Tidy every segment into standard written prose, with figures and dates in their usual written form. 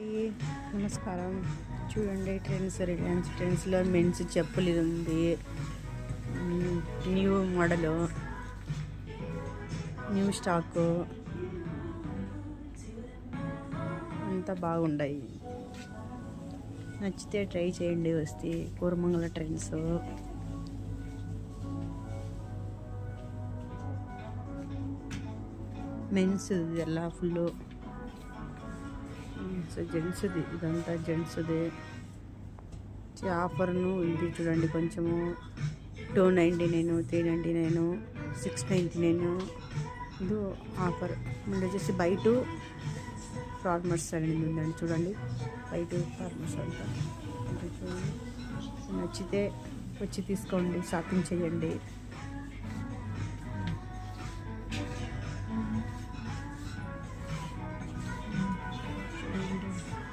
నమస్కారం. చూడండి, Reliance ట్రెండ్స్లో men's చెప్పులు ఉంది. న్యూ మోడలు, న్యూ స్టాకు అంతా బాగుండాయి. నచ్చితే ట్రై చేయండి. వస్తే కోరమంగళ ట్రెండ్స్. మెన్స్ ಎಲ್ಲ ఫుల్. సో జెంట్స్ది ఇదంతా జెంట్స్ది ఆఫర్ను ఇది చూడండి. కొంచెము 299, 399, 699 ఇది ఆఫర్. ముందు వచ్చేసి బై 2 ఫార్మర్స్ అనేది ఉందండి. చూడండి, బై 2 ఫార్మర్స్ అంతా చూడండి. నచ్చితే వచ్చి తీసుకోండి, షాపింగ్ చేయండి.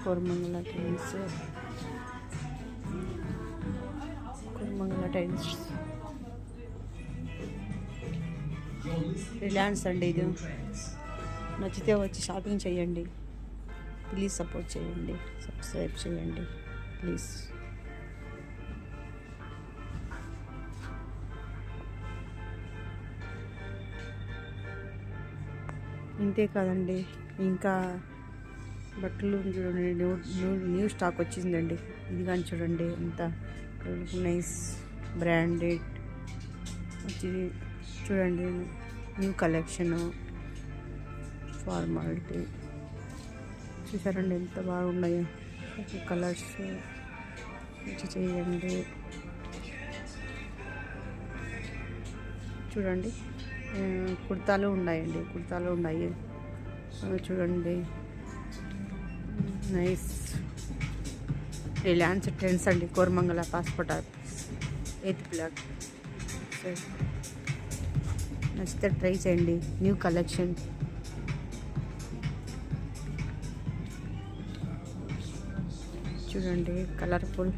కోరమంగళ టైల్స్ రిలయన్స్ అండి. ఇది నచ్చితే వచ్చి షాపింగ్ చేయండి. ప్లీజ్ సపోర్ట్ చేయండి, సబ్స్క్రైబ్ చేయండి ప్లీజ్. ఇంతే కాదండి, ఇంకా బట్టలు చూడండి. న్యూ స్టాక్ వచ్చిందండి. ఇది కానీ చూడండి, ఎంత నైస్ బ్రాండెడ్ వచ్చి చూడండి. న్యూ కలెక్షను, ఫార్మాలిటీ చూసారండి ఎంత బాగున్నాయో. కలర్స్ వచ్చి చేయండి. చూడండి, కుర్తాలు ఉన్నాయండి, కుర్తాలు ఉన్నాయి చూడండి. నైస్ రిలయన్స్ ట్రెండ్స్ అండి. Koramangala passport office 8th block. నచ్చితే ట్రై చేయండి. న్యూ కలెక్షన్ చూడండి. కలర్ఫుల్